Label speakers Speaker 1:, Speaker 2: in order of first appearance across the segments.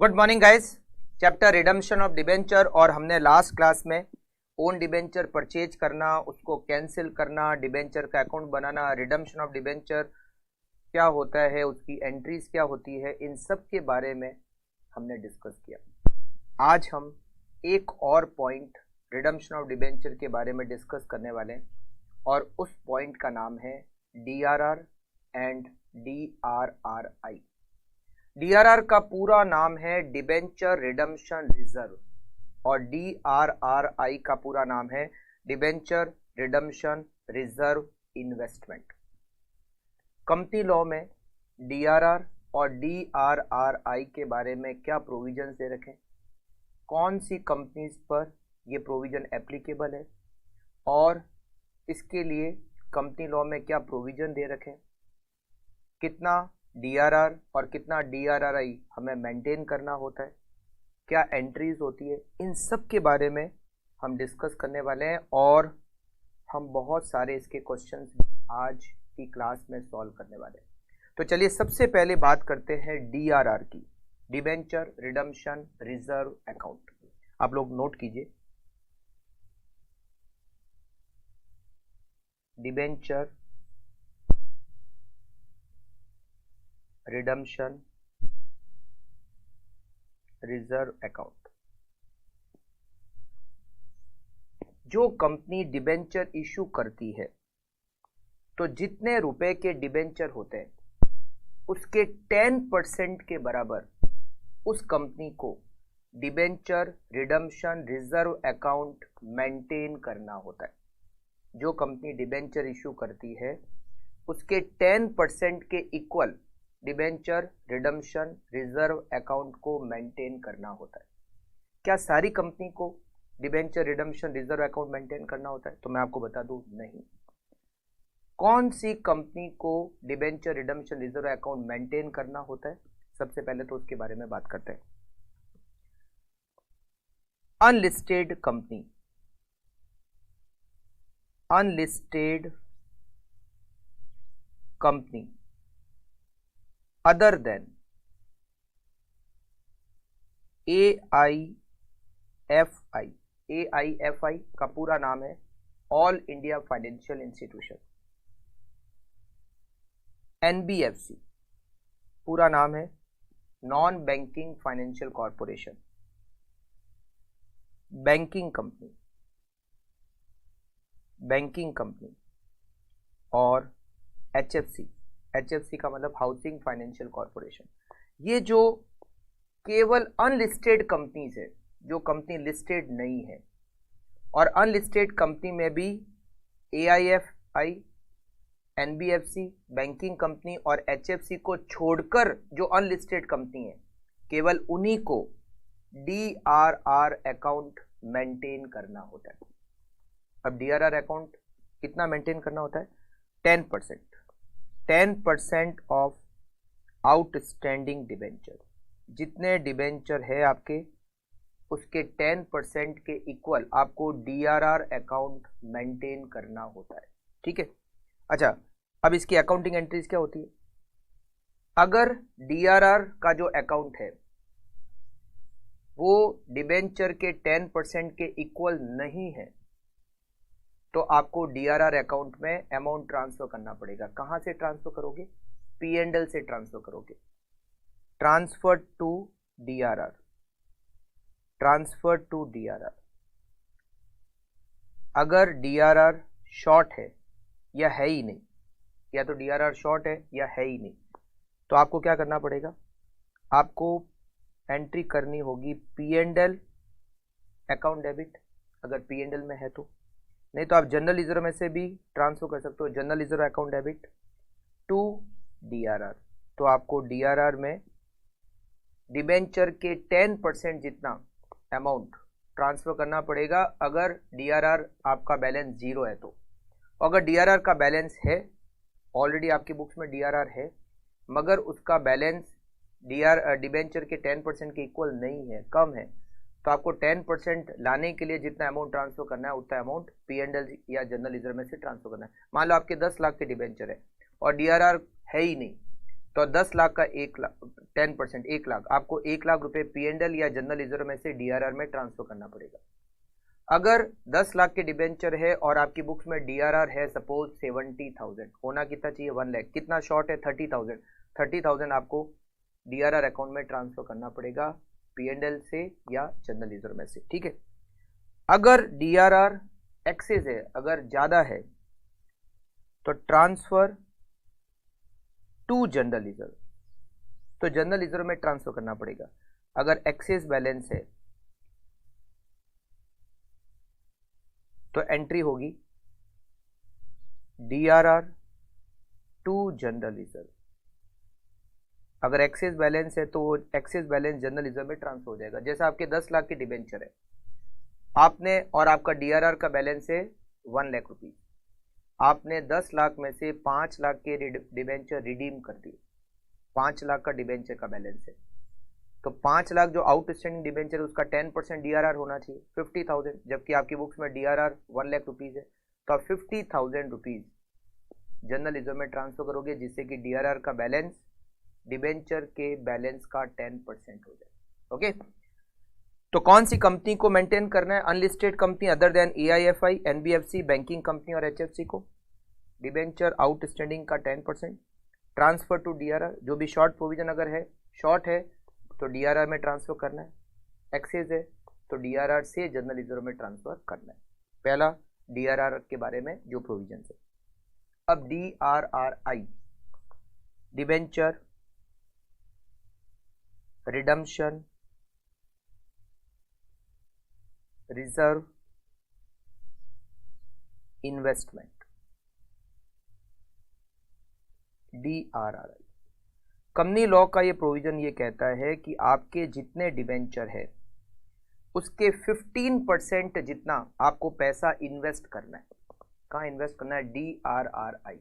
Speaker 1: Good morning guys. Chapter redemption of debenture और हमने last class में ओन डिबेंचर परचेज करना, उसको कैंसिल करना, डिबेंचर का account banana, redemption of debenture क्या होता है, उसकी एंट्रीज क्या होती है, इन सब के बारे में हमने डिस्कस किया। आज हम एक और पॉइंट रिडम्पशन ऑफ डिबेंचर के बारे में डिस्कस करने वाले हैं और उस पॉइंट का नाम है DRR एंड DRRI। DRR का पूरा नाम है डिबेंचर रिडम्पशन रिजर्व और DRRI का पूरा नाम है debenture redemption reserve investment. Company law में DRR और DRRI के बारे में क्या प्रोविजन दे रखे, कौन सी कंपनीज पर ये प्रोविजन एप्लीकेबल है और इसके लिए कंपनी लॉ में क्या प्रोविजन दे रखे, कितना DRR और कितना DRRI हमें मेंटेन करना होता है, क्या एंट्रीज होती है, इन सब के बारे में हम डिस्कस करने वाले हैं और हम बहुत सारे इसके क्वेश्चंस आज की क्लास में सॉल्व करने वाले हैं। तो चलिए सबसे पहले बात करते हैं DRR की, डिबेंचर रिडम्पशन रिजर्व अकाउंट। आप लोग नोट कीजिए, डिबेंचर रिडम्पशन रिजर्व अकाउंट। जो कंपनी डिबेंचर इशू करती है तो जितने रुपए के डिबेंचर होते हैं उसके 10% के बराबर उस कंपनी को debenture redemption reserve account maintain करना होता है। जो कंपनी डिबेंचर इशू करती है उसके 10% के equal debenture redemption reserve account को मेंटेन करना होता है। क्या सारी कंपनी को debenture redemption reserve account maintain करना होता है? तो मैं आपको बता दूं, नहीं। कौन सी कंपनी को debenture redemption reserve account maintain करना होता है? सबसे पहले तो उसके बारे में बात करते हैं। Unlisted company, unlisted company other than AIFI। AIFI का पूरा नाम है all India financial institution. NBFC पूरा नाम है non banking financial corporation. Banking company, banking company और HFC, HFC का मतलब हाउसिंग फाइनेंशियल कॉरपोरेशन। ये जो केवल अनलिस्टेड कंपनीज है, जो कंपनी लिस्टेड नहीं है, और अनलिस्टेड कंपनी में भी AIFI, NBFC, बैंकिंग कंपनी और HFC को छोड़कर जो अनलिस्टेड कंपनी है केवल उन्हीं को DRR अकाउंट मेंटेन करना होता है। अब DRR अकाउंट कितना मेंटेन करना होता है? 10% ऑफ आउटस्टैंडिंग डिबेंचर। जितने डिबेंचर है आपके उसके 10% के इक्वल आपको DRR अकाउंट मेंटेन करना होता है। ठीक है। अच्छा, अब इसकी अकाउंटिंग एंट्रीज क्या होती है? अगर DRR का जो अकाउंट है वो डिबेंचर के 10% के इक्वल नहीं है तो आपको DRR अकाउंट में अमाउंट ट्रांसफर करना पड़ेगा। कहां से ट्रांसफर करोगे? P&L से ट्रांसफर करोगे। Transfer to DRR, transfer to DRR। अगर DRR शॉर्ट है या है ही नहीं, या तो DRR शॉर्ट है या है ही नहीं, तो आपको क्या करना पड़ेगा? आपको एंट्री करनी होगी P&L अकाउंट डेबिट, अगर P&L में है तो। नहीं तो आप जनरल रिजर्व में से भी ट्रांसफर कर सकते हो, general reserve account debit to DRR। तो आपको DRR में डिबेंचर के 10% जितना अमाउंट ट्रांसफर करना पड़ेगा अगर DRR आपका बैलेंस 0 है तो। अगर DRR का बैलेंस है, ऑलरेडी आपकी बुक्स में DRR है, मगर उसका बैलेंस डिबेंचर के 10% के इक्वल नहीं है, कम है, तो आपको 10% लाने के लिए जितना अमाउंट ट्रांसफर करना है उतना अमाउंट P&L या जनरल रिजर्व में से ट्रांसफर करना है। मान लो आपके 10 लाख के डिबेंचर है और DRR है ही नहीं, तो 10 लाख का 1 लाख 10% 1 लाख, आपको 1 लाख रुपए P&L या जनरल रिजर्व में से DRR में ट्रांसफर करना पड़ेगा। अगर 10 लाख के डिबेंचर है और आपकी बुक्स में DRR है सपोज 70,000, होना कितना चाहिए 1 लाख, कितना शॉर्ट है 30,000, 30,000 आपको DRR अकाउंट में ट्रांसफर करना पड़ेगा P&L से या जनरल रिजर्व में से, ठीक है। अगर DRR एक्सेस है, अगर ज्यादा है तो ट्रांसफर टू जनरल रिजर्व, तो जनरल रिजर्व में ट्रांसफर करना पड़ेगा। अगर एक्सेस बैलेंस है तो एंट्री होगी DRR टू जनरल रिजर्व। अगर एक्सेस बैलेंस है तो एक्सेस बैलेंस जनरल रिजर्व में ट्रांसफर हो जाएगा। जैसे आपके 10 लाख के डिबेंचर है आपने, और आपका DRR का बैलेंस है 1 लाख रुपीज, आपने 10 लाख में से 5 लाख के डिबेंचर रिडीम कर दिए, 5 लाख का डिबेंचर का बैलेंस है, तो 5 लाख जो आउटस्टैंडिंग डिबेंचर उसका 10% DRR होना चाहिए 50,000, जबकि आपकी बुक्स में DRR 1 लाख रुपीज है, तो आप 50,000 रुपीज जनरल रिजर्व में ट्रांसफर करोगे, जिससे कि DRR का बैलेंस डिबेंचर के बैलेंस का 10% हो जाए। ओके, तो कौन सी कंपनी को मेंटेन करना है? Unlisted company other than AIFI, NBFC, banking company और HFC को डिबेंचर आउटस्टैंडिंग का 10% ट्रांसफर टू DRR। जो भी शॉर्ट प्रोविजन अगर है, शॉर्ट है तो DRR में ट्रांसफर करना है, एक्सेस है तो DRR से जनरल रिजर्व में ट्रांसफर करना है। पहला DRR के बारे में जो प्रोविजन है। अब DRRI, debenture redemption reserve investment, DRRI। Company law का ये प्रोविजन ये कहता है कि आपके जितने डिबेंचर है उसके 15% जितना आपको पैसा इन्वेस्ट करना है। कहाँ इन्वेस्ट करना है? DRRI।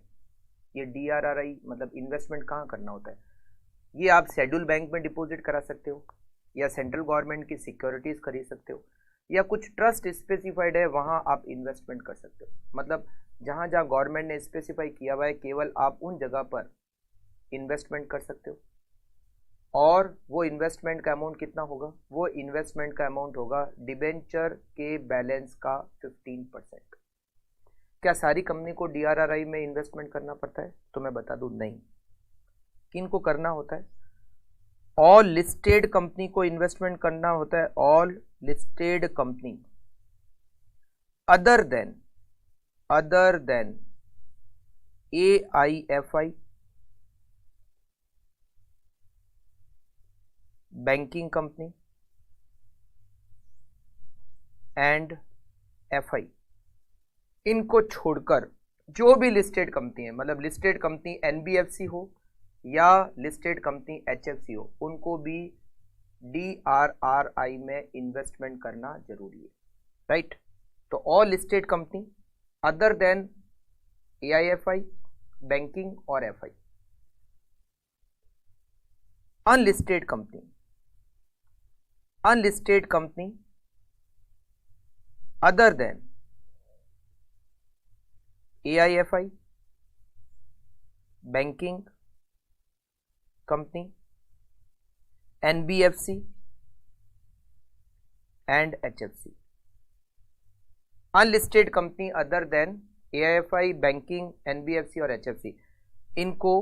Speaker 1: ये DRRI मतलब इन्वेस्टमेंट कहाँ करना होता है? ये आप शेड्यूल बैंक में डिपॉजिट करा सकते हो, या सेंट्रल गवर्नमेंट की सिक्योरिटीज खरीद सकते हो, या कुछ ट्रस्ट स्पेसिफाइड है वहां आप इन्वेस्टमेंट कर सकते हो। मतलब जहां जहां गवर्नमेंट ने स्पेसिफाई किया हुआ है केवल आप उन जगह पर इन्वेस्टमेंट कर सकते हो। और वो इन्वेस्टमेंट का अमाउंट कितना होगा? वो इन्वेस्टमेंट का अमाउंट होगा डिबेंचर के बैलेंस का 15%। क्या सारी कंपनी को DRRI में इन्वेस्टमेंट करना पड़ता है? तो मैं बता दूं नहीं। किनको करना होता है? ऑल लिस्टेड कंपनी को इन्वेस्टमेंट करना होता है, all listed company other than AIFI, banking company and FI। इनको छोड़कर जो भी लिस्टेड कंपनी है, मतलब लिस्टेड कंपनी NBFC हो या लिस्टेड कंपनी HFC हो, उनको भी DRRI में इन्वेस्टमेंट करना जरूरी है, राइट। तो all listed company other than AIFI, banking और FI। Unlisted company other than AIFI, banking company, NBFC and HFC। Unlisted company other than AIFI, banking, NBFC और HFC, इनको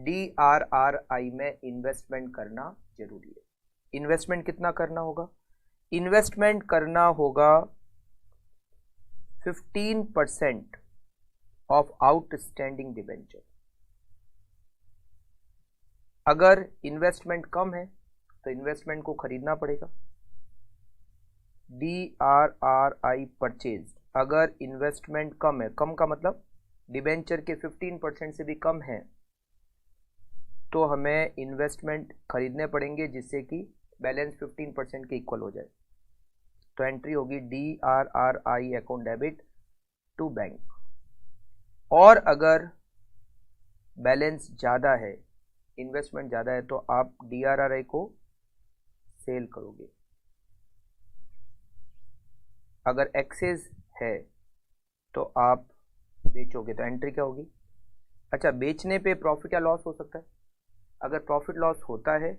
Speaker 1: DRRI में इन्वेस्टमेंट करना जरूरी है। इन्वेस्टमेंट कितना करना होगा? इन्वेस्टमेंट करना होगा 15% ऑफ आउटस्टैंडिंग डिबेंचर। अगर इन्वेस्टमेंट कम है तो इन्वेस्टमेंट को खरीदना पड़ेगा। DRRI परचेज, अगर इन्वेस्टमेंट कम है, कम का मतलब डिबेंचर के 15% से भी कम है, तो हमें इन्वेस्टमेंट खरीदने पड़ेंगे जिससे कि बैलेंस 15% के इक्वल हो जाए। तो एंट्री होगी DRRI account debit to bank. और अगर बैलेंस ज़्यादा है, इन्वेस्टमेंट ज़्यादा है, तो आप DRRI को सेल करोगे। अगर एक्सेस है तो आप बेचोगे। तो एंट्री क्या होगी? अच्छा, बेचने पे प्रॉफिट या लॉस हो सकता है, अगर प्रॉफिट लॉस होता है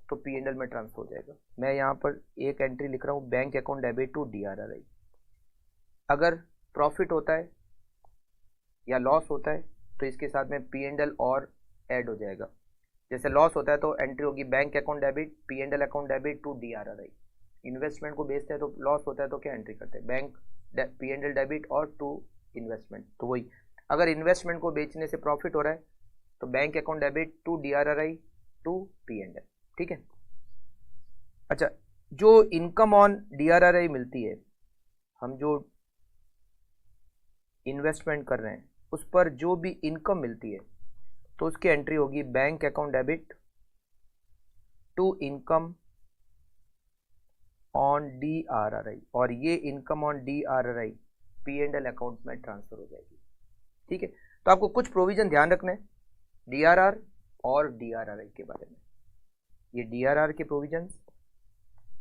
Speaker 1: तो पी एंड एल में ट्रांसफर हो जाएगा। मैं यहाँ पर एक एंट्री लिख रहा हूँ, bank account debit to DRRI। अगर प्रॉफिट होता है या लॉस होता है तो इसके साथ में पी एंड एल और ऐड हो जाएगा। जैसे लॉस होता है तो एंट्री होगी bank account debit P and L account debit to DRRI। Investment को बेचते हैं तो लॉस होता है तो क्या एंट्री करते हैं, bank P and L debit और टू इन्वेस्टमेंट। तो वही, अगर इन्वेस्टमेंट को बेचने से प्रॉफिट हो रहा है तो bank account debit to DRRI to P and L. ठीक है। अच्छा, जो इनकम ऑन DRRI मिलती है, हम जो इन्वेस्टमेंट कर रहे हैं उस पर जो भी इनकम मिलती है तो उसकी एंट्री होगी bank account debit to income on DRRI, और ये income on DRRI P and L account में ट्रांसफर हो जाएगी। ठीक है। तो आपको कुछ प्रोविजन ध्यान रखना है DRR और DRRI के बारे में। ये DRR के प्रोविजंस,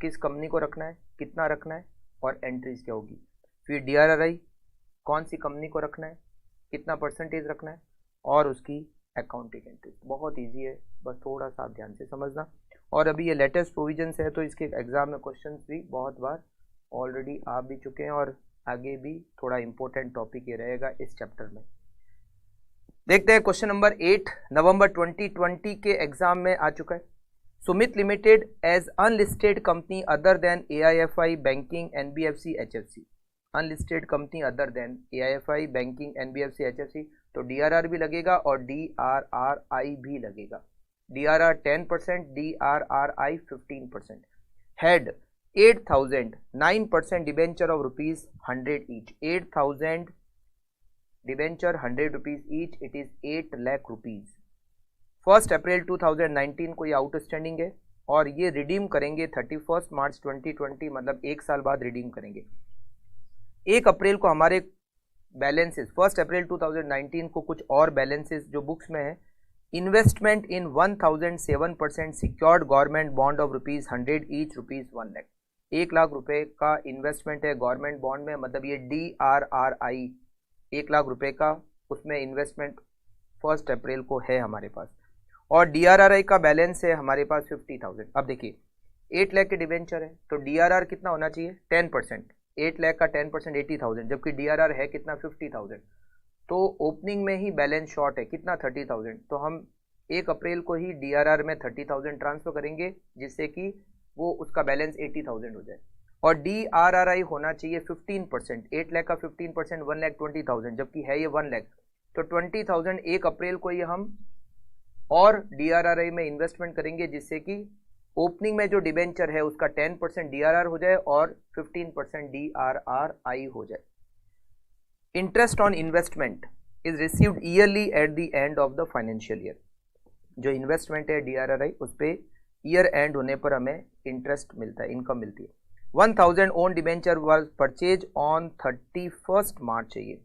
Speaker 1: किस कंपनी को रखना है, कितना रखना है और एंट्रीज क्या होगी। फिर DRRI कौन सी कंपनी को रखना है, कितना परसेंटेज रखना है और उसकी अकाउंटिंग एंट्री। बहुत इजी है, बस थोड़ा सा ध्यान से समझना। और अभी ये लेटेस्ट प्रोविजंस है तो इसके एग्जाम में क्वेश्चंस भी बहुत बार ऑलरेडी आ भी चुके हैं और आगे भी थोड़ा इंपॉर्टेंट टॉपिक ये रहेगा इस चैप्टर में। देखते हैं क्वेश्चन नंबर 8, नवंबर 2020 के एग्जाम में आ चुका है। Sumit limited as unlisted company other than AIFI banking NBFC HFC। Unlisted company other than AIFI banking NBFC HFC, तो DRR भी लगेगा और DRRI भी लगेगा। DRR 10%, DRRI 15%। Head 8,000, 9% debenture of rupees 100 each. 8,000 debenture 100 rupees each, it is 8 lakh rupees. 1 April 2019 को ये outstanding है और ये रिडीम करेंगे 31 मार्च 2020, मतलब एक साल बाद रिडीम करेंगे। 1 अप्रैल को हमारे बैलेंसेस, 1 अप्रैल 2019 को कुछ और बैलेंसेस जो बुक्स में है, investment in 1007% secured government bond of rupees 100 each, rupees 1 lakh. 1 lakh रुपए का इन्वेस्टमेंट है गवर्नमेंट बॉन्ड में, मतलब ये DRRI 1 लाख रुपए का उसमें इन्वेस्टमेंट 1 अप्रैल को है हमारे पास। और DRRI का बैलेंस है हमारे पास 50,000। अब देखिए 8 लाख के डिबेंचर है तो DRR कितना होना चाहिए, 10%। 8 लाख का 10% 80,000, जबकि DRR है कितना, 50,000। तो ओपनिंग में ही बैलेंस शॉर्ट है कितना, 30,000। तो हम 1 अप्रैल को ही DRR में 30,000 ट्रांसफर करेंगे जिससे कि वो उसका बैलेंस 80,000 हो जाए। और DRRI होना चाहिए 15%। 8 लाख का 15% 1,20,000, जबकि है ये 1 लाख। तो 20,000 1 अप्रैल को ये हम और DRRI में इन्वेस्टमेंट करेंगे जिससे कि ओपनिंग में जो डिबेंचर है उसका 10% DRR हो जाए और 15% DRRI हो जाए। Interest on investment is received yearly at the end of the financial year. जो इन्वेस्टमेंट है DRRI उस पर ईयर एंड होने पर हमें इंटरेस्ट मिलता है, इनकम मिलती है। 1,000 own debenture was purchase on 31 मार्च है। ये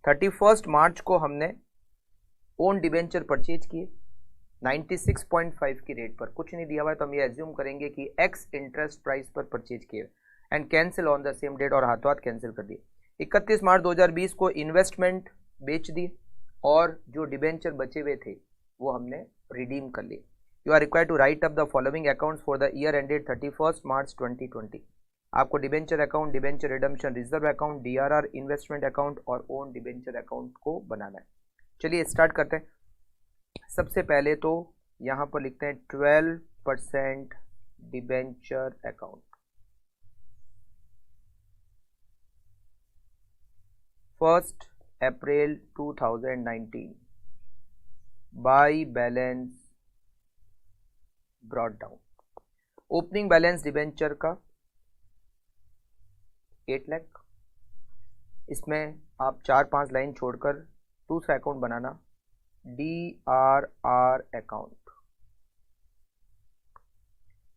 Speaker 1: 31 मार्च को हमने ओन डिबेंचर परचेज किए 96.5 की रेट पर, कुछ नहीं दिया हुआ है तो हम ये एज्यूम करेंगे कि एक्स इंटरेस्ट प्राइस पर परचेज किए and cancel on the same date, और हाथों हाथ कैंसिल कर दिए। 31 मार्च 2020 को इन्वेस्टमेंट बेच दिए और जो डिबेंचर बचे हुए थे वो हमने रिडीम कर लिए। You are required to write up the following accounts for the year ended 31 March 2020। आपको debenture account, debenture redemption reserve account, DRR investment account और ओन डिबेंचर अकाउंट को बनाना है। चलिए स्टार्ट करते हैं। सबसे पहले तो यहाँ पर लिखते हैं 12% debenture account. First April 2019 by balance brought down. Opening balance debenture का 8 लाख, इसमें आप 4-5 लाइन छोड़कर दूसरा अकाउंट बनाना, DRR account.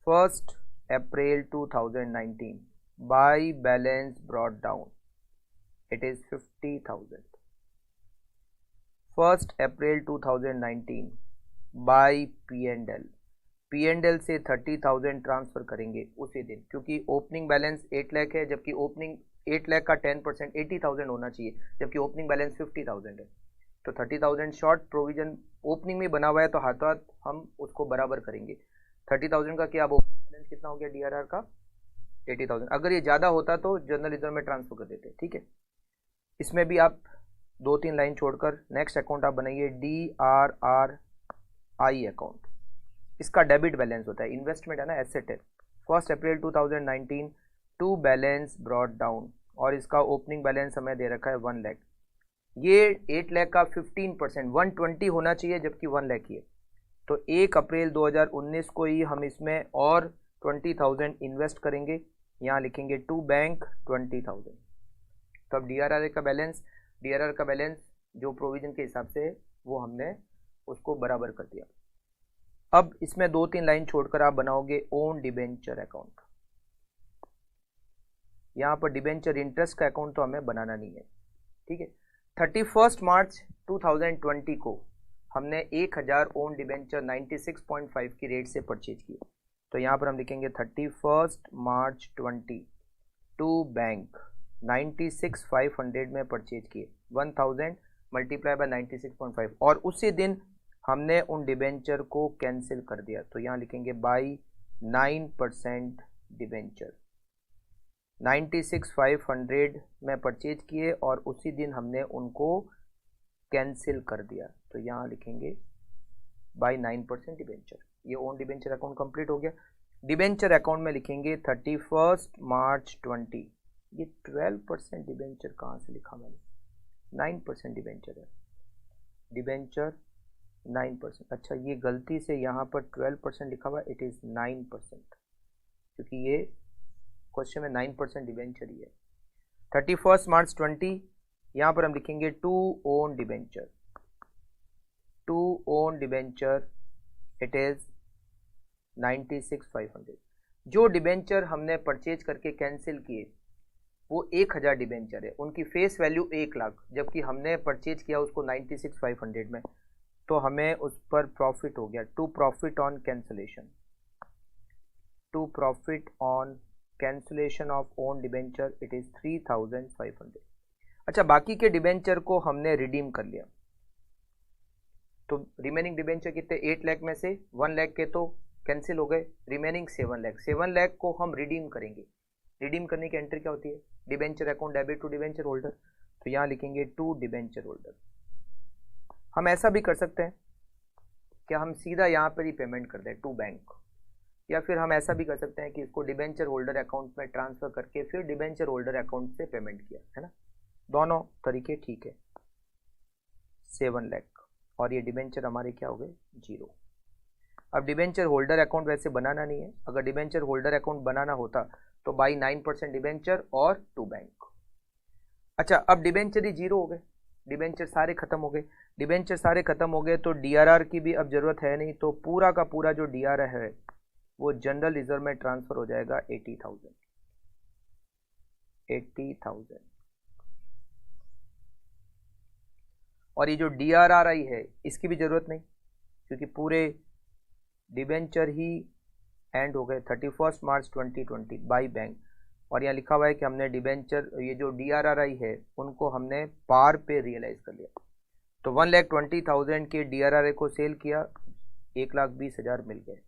Speaker 1: 1 April 2019 by balance brought down, it is 50,000. 1 April 2019 by P&L। P&L से 30,000 ट्रांसफर करेंगे उसी दिन, क्योंकि ओपनिंग बैलेंस 8 लाख है, जबकि ओपनिंग 8 लाख का 10% 80,000 होना चाहिए, जबकि ओपनिंग बैलेंस 50,000 है। तो 30,000 शॉर्ट प्रोविजन ओपनिंग में बना हुआ है तो हाथों हाथ हम उसको बराबर करेंगे। 30,000 का क्या, अब ओपनिंग बैलेंस कितना हो गया DRR का 80,000। अगर ये ज़्यादा होता तो जनरल रिजर्व में ट्रांसफर कर देते, ठीक है। इसमें भी आप 2-3 लाइन छोड़कर नेक्स्ट अकाउंट आप बनाइए DRRI अकाउंट। इसका डेबिट बैलेंस होता है, इन्वेस्टमेंट है ना, एसेट है। 1 April 2019 to balance brought down, और इसका ओपनिंग बैलेंस हमें दे रखा है 1 लाख। ये 8 लाख का 15% 120 होना चाहिए, जबकि 1 लाख ही है। तो 1 अप्रैल 2019 को ही हम इसमें और 20,000 इन्वेस्ट करेंगे। यहाँ लिखेंगे टू बैंक 20,000। तो अब DRR का बैलेंस जो प्रोविजन के हिसाब से है वो हमने उसको बराबर कर दिया। अब इसमें 2-3 लाइन छोड़कर आप बनाओगे ओन डिबेंचर अकाउंट। यहाँ पर डिबेंचर इंटरेस्ट का अकाउंट तो हमें बनाना नहीं है, ठीक है। 31 मार्च 2020 को हमने 1000 ओन डिबेंचर 96.5 की रेट से परचेज किए। तो यहाँ पर हम लिखेंगे 31 मार्च 20 टू बैंक 96,500 में परचेज किए, 1000 मल्टीप्लाई बाय 96.5, और उसी दिन हमने उन डिबेंचर को कैंसिल कर दिया। तो यहाँ लिखेंगे बाई 9% डिबेंचर। 96,500 में परचेज किए और उसी दिन हमने उनको कैंसिल कर दिया। तो यहाँ लिखेंगे बाई 9% डिबेंचर। ये ओन डिबेंचर अकाउंट कंप्लीट हो गया। डिबेंचर अकाउंट में लिखेंगे 31 मार्च 20। ये 12% डिबेंचर कहाँ से लिखा मैंने, 9% डिबेंचर है, डिबेंचर 9%। अच्छा, ये गलती से यहाँ पर 12% लिखा हुआ, इट इज़ 9%, क्योंकि ये क्वेश्चन में 9% डिबेंचर ही है। 31 मार्च 20 यहाँ पर हम लिखेंगे to own debenture it is 96,500। जो डिबेंचर हमने परचेज करके कैंसिल किए वो 1000 डिबेंचर है, उनकी फेस वैल्यू 1 लाख, जबकि हमने परचेज किया उसको 96,500 में। तो हमें उस पर प्रॉफिट हो गया, to profit on cancellation of own debenture it is 3,500। अच्छा, बाकी के डिबेंचर को हमने रिडीम कर लिया। तो रिमेनिंग डिबेंचर कितने, 8 लाख में से 1 लाख के तो कैंसिल हो गए, रिमेनिंग 7 लाख को हम रिडीम करेंगे। रिडीम करने की एंट्री क्या होती है, debenture account debit to debenture holder. तो यहाँ लिखेंगे टू डिबेंचर होल्डर। हम ऐसा भी कर सकते हैं कि हम सीधा यहाँ पर ही पेमेंट कर दें टू बैंक, या फिर हम ऐसा भी कर सकते हैं कि इसको डिबेंचर होल्डर अकाउंट में ट्रांसफर करके फिर डिबेंचर होल्डर अकाउंट से पेमेंट किया, है ना। दोनों तरीके ठीक है। 7 लाख और ये डिबेंचर हमारे क्या हो गए, 0। अब डिबेंचर होल्डर अकाउंट वैसे बनाना नहीं है, अगर डिबेंचर होल्डर अकाउंट बनाना होता तो बाई 9% डिबेंचर और टू बैंक। अच्छा, अब डिबेंचर ही 0 हो गए, डिबेंचर सारे खत्म हो गए। डिबेंचर सारे खत्म हो गए तो DRR की भी अब जरूरत है नहीं, तो पूरा का पूरा जो DRR है वो जनरल रिजर्व में ट्रांसफर हो जाएगा 80,000। और ये जो DRRI है इसकी भी जरूरत नहीं, क्योंकि पूरे डिबेंचर ही एंड हो गए 31 मार्च 2020 बाई बैंक। और यहाँ लिखा हुआ है कि हमने डिबेंचर, ये जो DRRI है उनको हमने पार पे रियलाइज कर लिया। तो 1,20,000 के DRRI को सेल किया, 1,20,000 मिल गए।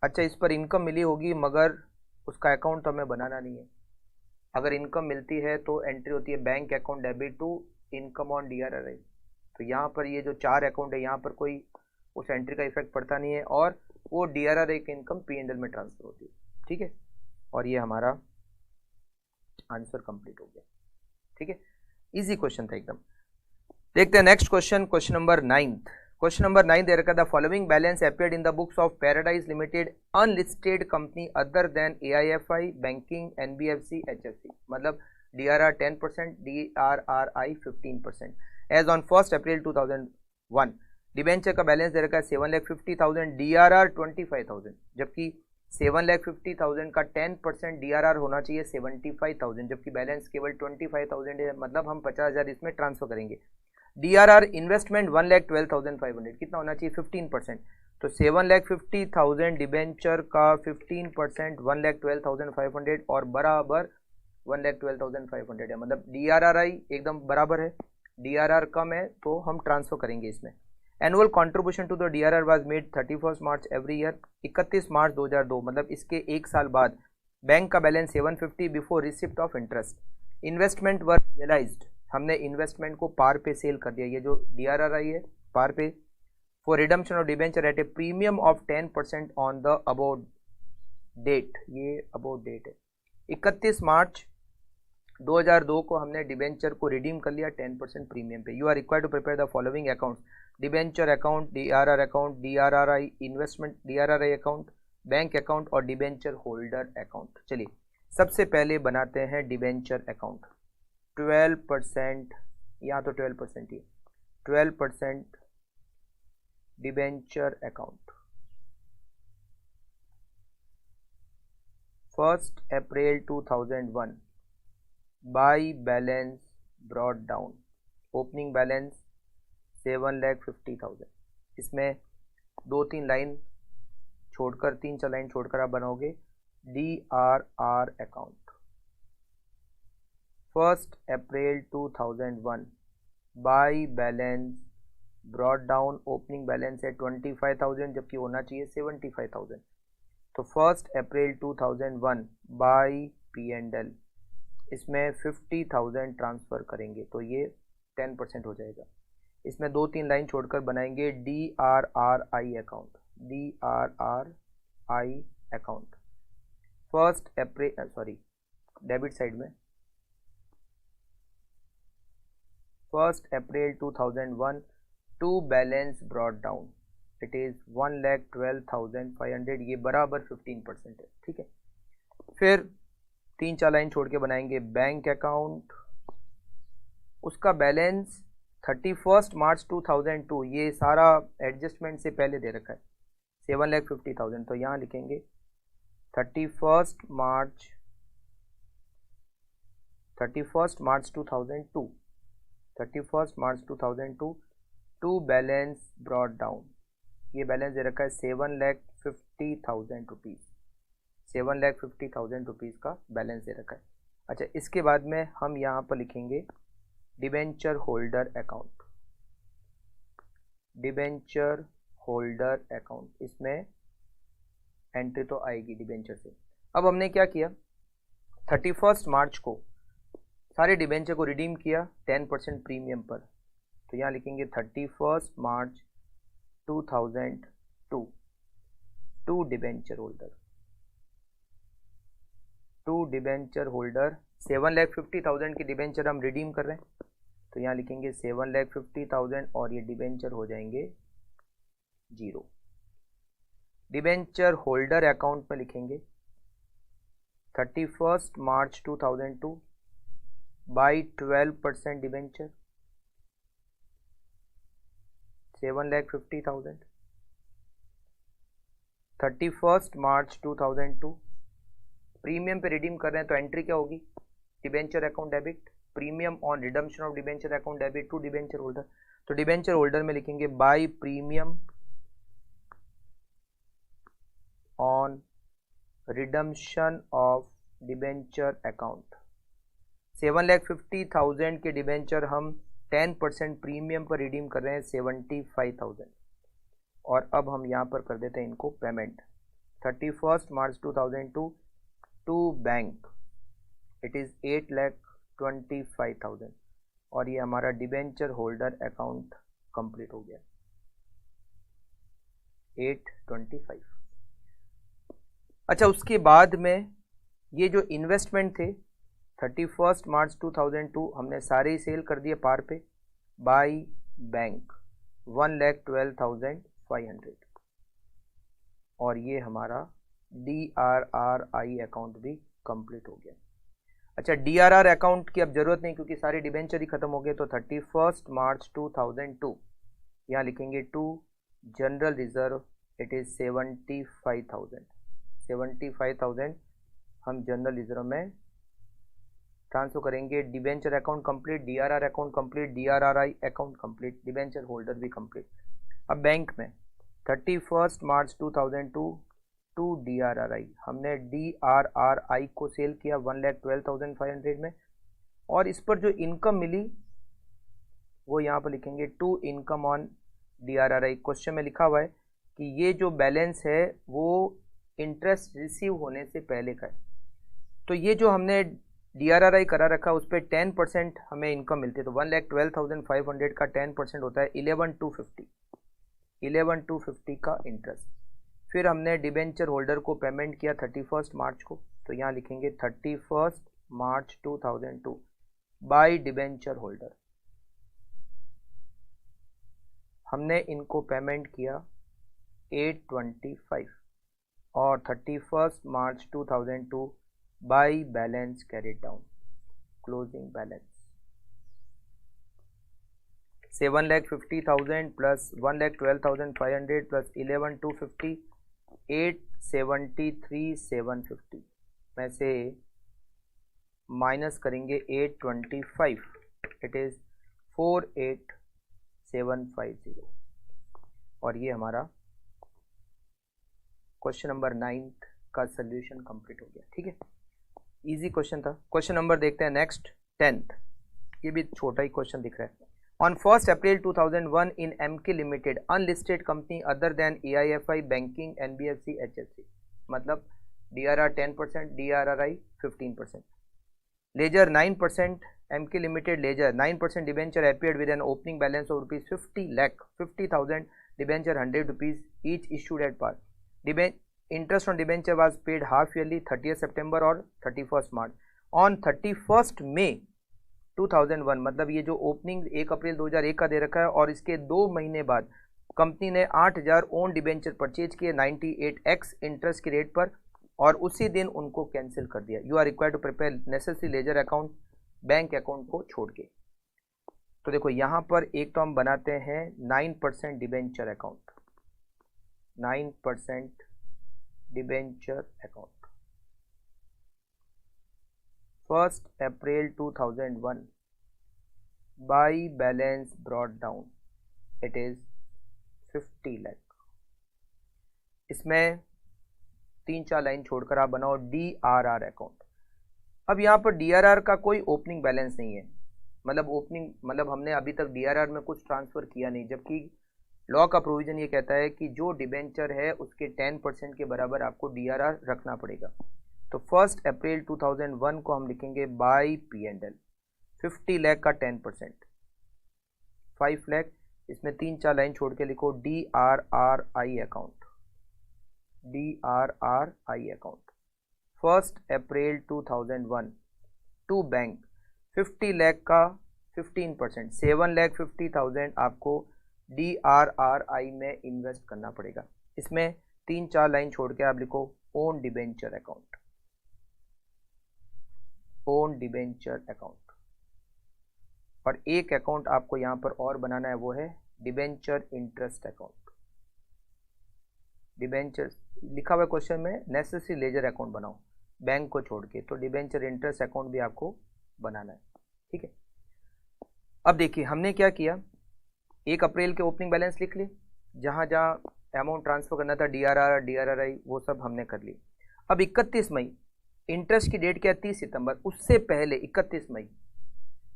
Speaker 1: अच्छा, इस पर इनकम मिली होगी मगर उसका अकाउंट तो हमें बनाना नहीं है। अगर इनकम मिलती है तो एंट्री होती है bank account debit to income on DRRI। तो यहाँ पर ये जो 4 अकाउंट है यहाँ पर कोई उस एंट्री का इफेक्ट पड़ता नहीं है, और वो DRRI की इनकम P&L में ट्रांसफर होती है, ठीक है। और ये हमारा आंसर कंप्लीट हो गया, ठीक है। इजी क्वेश्चन था एकदम। देखते हैं next question, question number 9। Question number 9 दे रखा था, following balance appeared in the books of paradise limited unlisted company other than AIFI banking NBFC HFC। मतलब DRR 10%, DRRI 15%। As on 1 April 2001 debenture का balance दे रखा है 7,50,000, DRR 25,000, जबकि 7,50,000 का 10% DRR होना चाहिए 75,000, जबकि बैलेंस केवल 25,000 है। मतलब हम 50,000 इसमें ट्रांसफर करेंगे। DRR इन्वेस्टमेंट 1,12,500, कितना होना चाहिए, 15%। तो 7,50,000 डिबेंचर का 15% 1,12,500 और बराबर 1,12,500 है। मतलब DRRI एकदम बराबर है DRR कम है तो हम ट्रांसफर करेंगे इसमें। Annual contribution to the DRR was made 31 March every year, 31 March 2002, मतलब इसके एक साल बाद बैंक का balance 750 before receipt of interest. Investment were realised, हमने इन्वेस्टमेंट को पार पे सेल कर दिया, ये जो DRR आई है पार पे। For redemption of debenture at a premium of 10% on the about date, ये अबाउट डेट है 31 मार्च 2002 को हमने डिबेंचर को रिडीम कर लिया 10% प्रीमियम पे। You are required to prepare the following account, debenture account, DRR account, DRRI investment, DRRI account, bank account और debenture holder account. चलिए सबसे पहले बनाते हैं डिबेंचर अकाउंट। 12%, यहाँ तो 12% ही, 12% debenture account. 1 April 2001 by balance brought down, opening balance 7,50,000। इसमें 2-3 line छोड़कर, 3-4 लाइन छोड़कर आप बनाओगे DRR account. 1 April 2001 by balance brought down, opening balance है 25,000 जबकि होना चाहिए 75,000। तो 1 अप्रैल 2001 बाई P&L, इसमें 50,000 ट्रांसफ़र करेंगे तो ये 10% हो जाएगा। इसमें 2-3 लाइन छोड़कर बनाएंगे DRRI account, DRRI account. 1 April, sorry debit side में, 1 April 2001 to balance brought down, it is 1,12,500, ये बराबर 15% है, ठीक है। फिर 3-4 लाइन छोड़ के बनाएंगे बैंक अकाउंट, उसका बैलेंस 31 मार्च 2002, ये सारा एडजस्टमेंट से पहले दे रखा है 7,50,000, तो यहाँ लिखेंगे 31 March 2002, 31 March 2002 to balance brought down, ये बैलेंस दे रखा है 7,50,000 रुपीज़, 7,50,000 रुपीज़ का बैलेंस दे रखा है। अच्छा, इसके बाद में हम यहाँ पर लिखेंगे debenture holder account, debenture holder account, इसमें एंट्री तो आएगी डिबेंचर से। अब हमने क्या किया, 31 मार्च को सारे डिबेंचर को रिडीम किया 10% प्रीमियम पर, तो यहाँ लिखेंगे 31 March 2002 to debenture holder, to debenture holder 7,50,000 की डिबेंचर हम रिडीम कर रहे हैं, तो यहाँ लिखेंगे 7,50,000 और ये डिबेंचर हो जाएंगे 0। डिबेंचर होल्डर अकाउंट में लिखेंगे 31 March 2002 by 12% debenture 7,50,000, 31 March 2002 premium पे रिडीम कर रहे हैं तो एंट्री क्या होगी, debenture account debit, premium on redemption of debenture account debit to debenture holder, तो डिबेंचर होल्डर में लिखेंगे by premium on redemption of debenture account. 7,50,000 के डिबेंचर हम 10% प्रीमियम पर रिडीम कर रहे हैं 75,000, और अब हम यहाँ पर कर देते हैं इनको payment 31 March 2002 to bank, it is 8,25,000, और ये हमारा डिबेंचर होल्डर अकाउंट कंप्लीट हो गया 825। अच्छा, उसके बाद में ये जो इन्वेस्टमेंट थे 31 मार्च 2002 हमने सारे ही सेल कर दिए पार पे बाई बैंक 1,12,500, और ये हमारा DRRI अकाउंट भी कंप्लीट हो गया। अच्छा, DRR अकाउंट की अब जरूरत नहीं क्योंकि सारे डिबेंचर ही खत्म हो गए, तो 31 मार्च 2002 यहाँ लिखेंगे to general reserve, it is 75,000, 75,000 हम जनरल रिजर्व में ट्रांसफर करेंगे। Debenture account complete, DRR account complete, DRRI account complete, debenture holder भी कंप्लीट। अब बैंक में 31 मार्च 2002 टू DRRI, हमने DRRI को सेल किया 1,12,500 में, और इस पर जो इनकम मिली वो यहाँ पर लिखेंगे to income on DRRI। Question में लिखा हुआ है कि ये जो बैलेंस है वो इंटरेस्ट रिसीव होने से पहले का है। तो ये जो हमने DRRI करा रखा उस पर 10% हमें इनकम मिलती है, तो 1,12,500 का 10% होता है 11,250 का इंटरेस्ट। फिर हमने डिबेंचर होल्डर को पेमेंट किया 31 मार्च को, तो यहाँ लिखेंगे 31 मार्च 2002 बाय डिबेंचर होल्डर। हमने इनको पेमेंट किया 825 और 31 March 2002 by balance carried down, closing balance 7,50,000 plus 1,12,500 plus 11,250 873,750 में से माइनस करेंगे 825, इट इज 48,750 और ये हमारा क्वेश्चन नंबर 9 का सोल्यूशन कंप्लीट हो गया। ठीक है, इजी क्वेश्चन था। क्वेश्चन नंबर देखते हैं नेक्स्ट 10th। ये भी छोटा ही क्वेश्चन दिख रहा है। On 1st April 2001 in MK Limited, unlisted company other than AIFI Banking, NBFC, HFC, मतलब DRR 10%, DRRI 15%. Ledger 9%, MK Limited Ledger 9% debenture appeared with an opening balance of rupees 50 lakh, 50,000 debenture 100 rupees each issued at par. Interest on debenture was paid half yearly 30th September और 31st March. On 31st May 2001, मतलब ये जो opening 1 April 2001 का दे रखा है और इसके 2 महीने बाद कंपनी ने 8,000 ओन डिबेंचर परचेज किए 98x इंटरेस्ट की रेट पर और उसी दिन उनको कैंसिल कर दिया। You are required to prepare necessary ledger account bank account को छोड़ के। तो देखो यहाँ पर एक तो हम बनाते हैं 9% debenture account, 9% debenture account. 1st April 2001 by balance brought down it is 50 lakh। इसमें 3-4 लाइन छोड़कर आप बनाओ DRR अकाउंट। अब यहाँ पर DRR का कोई ओपनिंग बैलेंस नहीं है, मतलब हमने अभी तक DRR में कुछ ट्रांसफर किया नहीं, जबकि लॉ का प्रोविजन ये कहता है कि जो डिबेंचर है उसके 10% के बराबर आपको DRR रखना पड़ेगा। तो 1st April 2001 को हम लिखेंगे बाय P&L 50 लाख का 10%, 5 लाख। इसमें 3-4 लाइन छोड़ के लिखो DRRI account, DRRI account 1st April 2001 to bank 50 lakh का 15%, 7,50,000 आपको DRRI में इन्वेस्ट करना पड़ेगा। इसमें 3-4 लाइन छोड़ के आप लिखो own debenture account, own debenture account. और एक अकाउंट आपको यहां पर और बनाना है, वो है डिबेंचर इंटरेस्ट अकाउंट। डिबेंचर लिखा हुआ क्वेश्चन में नेसेसरी लेजर अकाउंट बनाओ बैंक को छोड़ के, तो डिबेंचर इंटरेस्ट अकाउंट भी आपको बनाना है। ठीक है, अब देखिए हमने क्या किया, 1 अप्रैल के ओपनिंग बैलेंस लिख लिए, जहां जहां अमाउंट ट्रांसफर करना था DRR DRRI वो सब हमने कर लिए। अब 31 मई इंटरेस्ट की डेट क्या है 30 सितंबर, उससे पहले 31 मई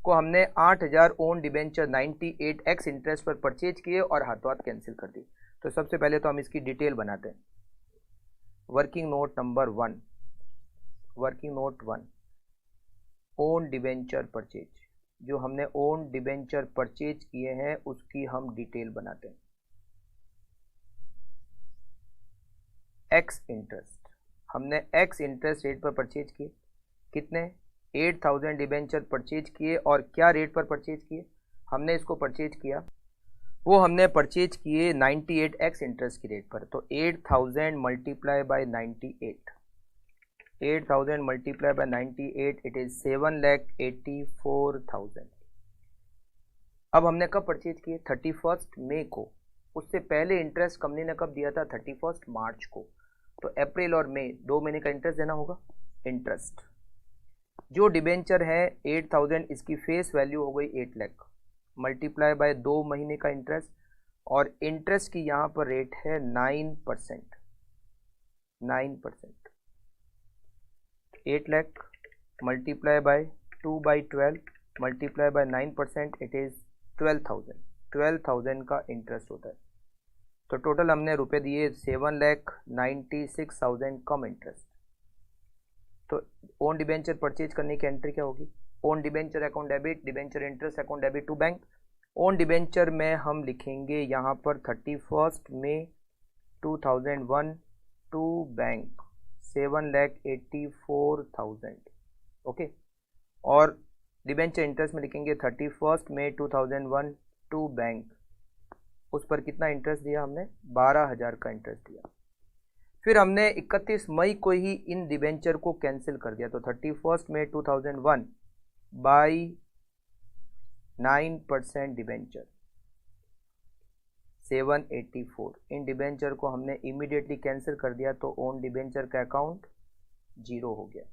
Speaker 1: को हमने 8,000 ओन डिबेंचर 98x इंटरेस्ट पर परचेज किए और हाथों हाथ कैंसिल कर दी। तो सबसे पहले तो हम इसकी डिटेल बनाते हैं। Working note number 1, working note 1 own debenture purchase, जो हमने ओन डिबेंचर परचेज किए हैं उसकी हम डिटेल बनाते हैं। एक्स इंटरेस्ट, हमने एक्स इंटरेस्ट रेट पर परचेज किए, कितने 8,000 डिबेंचर परचेज किए और क्या रेट पर परचेज किए, हमने इसको परचेज किया, वो हमने परचेज किए 98x इंटरेस्ट की रेट पर। तो 8,000 multiply by 98, 8,000 multiply by 98 it is 7,84,000। अब हमने कब परचेज किए 31 मई को, उससे पहले इंटरेस्ट कंपनी ने कब दिया था 31 मार्च को। तो अप्रैल और मई 2 महीने का इंटरेस्ट देना होगा। इंटरेस्ट जो डिबेंचर है 8,000, इसकी फेस वैल्यू हो गई 8 लाख मल्टीप्लाई बाय 2 महीने का इंटरेस्ट, और इंटरेस्ट की यहाँ पर रेट है 9%, 9%। 8 lakh multiply by 2/12 multiply by 9% it is 12,000 का इंटरेस्ट होता है। तो टोटल हमने रुपए दिए 7,96,000 कम इंटरेस्ट। तो ओन डिबेंचर परचेज करने की एंट्री क्या होगी? Own debenture account debit, debenture interest account debit to bank. Own debenture में हम लिखेंगे यहाँ पर 31 मई 2001 टू बैंक 7,84,000। ओके, और डिबेंचर इंटरेस्ट में लिखेंगे 31 मई 2001 टू बैंक, उस पर कितना इंटरेस्ट दिया हमने? 12,000 का इंटरेस्ट दिया। फिर हमने 31 मई को ही इन डिबेंचर को कैंसिल कर दिया। तो 31 मई 2001 बाई 9% डिबेंचर 784, इन डिबेंचर को हमने इमीडिएटली कैंसिल कर दिया। तो ओन डिबेंचर का अकाउंट 0 हो गया।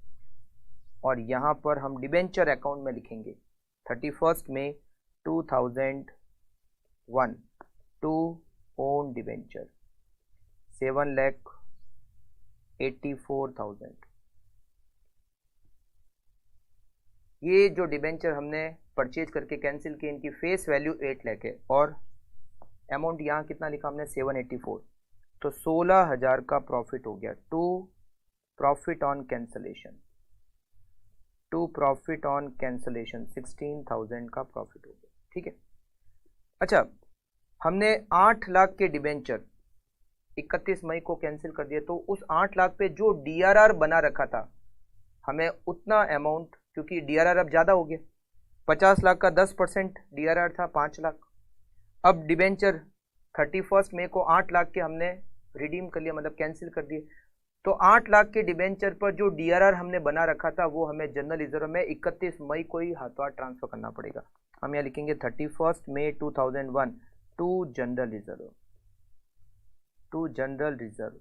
Speaker 1: और यहाँ पर हम डिबेंचर अकाउंट में लिखेंगे 31 मई 2001 टू ओन डिबेंचर 7,84,000। ये जो डिबेंचर हमने परचेज करके कैंसिल किए, इनकी फेस वैल्यू 8 लाख है और अमाउंट यहाँ कितना लिखा हमने? 784। तो 16,000 का प्रॉफिट हो गया। To profit on cancellation, to profit on cancellation 16,000 का प्रॉफिट हो गया। ठीक है। अच्छा, हमने 8 लाख के डिबेंचर 31 मई को कैंसिल कर दिया। तो उस 8 लाख पे जो डीआरआर बना रखा था, हमें उतना अमाउंट, क्योंकि डीआरआर अब ज़्यादा हो गया, 50 लाख का 10% डीआरआर था 5 लाख। अब डिबेंचर 31 मई को 8 लाख के हमने रिडीम कर लिया, मतलब कैंसिल कर दिए। तो 8 लाख के डिबेंचर पर जो डीआरआर हमने बना रखा था वो हमें जनरल रिजर्व में 31 मई को ही हाथों हाथ ट्रांसफर करना पड़ेगा। हम यहाँ लिखेंगे 31 मई 2001 to general reserve, to general reserve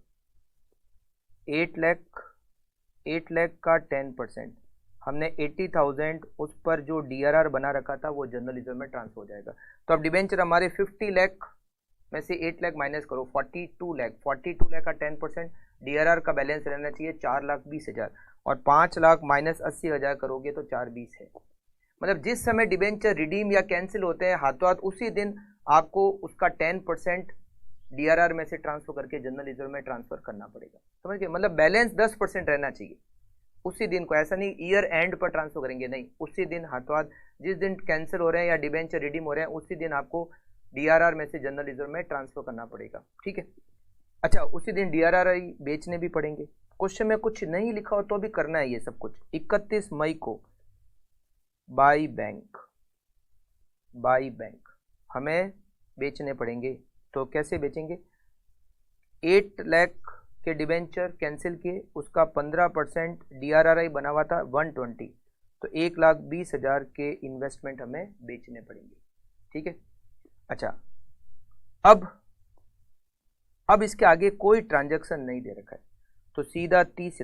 Speaker 1: 8 lakh का 10%, हमने 80,000 उस पर जो डीआरआर बना रखा था वो जनरल रिजर्व में ट्रांसफर हो जाएगा। तो अब डिबेंचर हमारे 50 लाख में से 8 लाख माइनस करो, 42 लाख का 10%, डीआरआर का बैलेंस रहना चाहिए 4,20,000 और 5 लाख माइनस 80,000 करोगे तो 420 है। मतलब जिस समय डिबेंचर रिडीम या कैंसिल होते हैं हाथों हाथ उसी दिन आपको उसका 10% डीआरआर में से ट्रांसफर करके जनरल रिजर्व में ट्रांसफर करना पड़ेगा। समझ गए? मतलब बैलेंस 10% रहना चाहिए उसी दिन को, ऐसा नहीं ईयर एंड पर ट्रांसफर करेंगे, नहीं, उसी दिन हाथों हाथ जिस दिन कैंसिल हो रहे हैं या डिबेंचर रिडीम हो रहे हैं उसी दिन आपको डीआरआर में से जनरल रिजर्व में ट्रांसफर करना पड़ेगा। ठीक है। अच्छा, उसी दिन डीआरआर बेचने भी पड़ेंगे। क्वेश्चन में कुछ नहीं लिखा हो तो भी करना है ये सब कुछ। 31 मई को बाई बैंक हमें बेचने पड़ेंगे। तो कैसे बेचेंगे? 8 लाख के डिबेंचर कैंसिल किए, उसका 15% डीआरआर बना हुआ था 120, तो 1,20,000 के इन्वेस्टमेंट हमें बेचने पड़ेंगे। ठीक है। अच्छा, अब इसके आगे कोई ट्रांजैक्शन नहीं दे रखा है, तो सीधा 30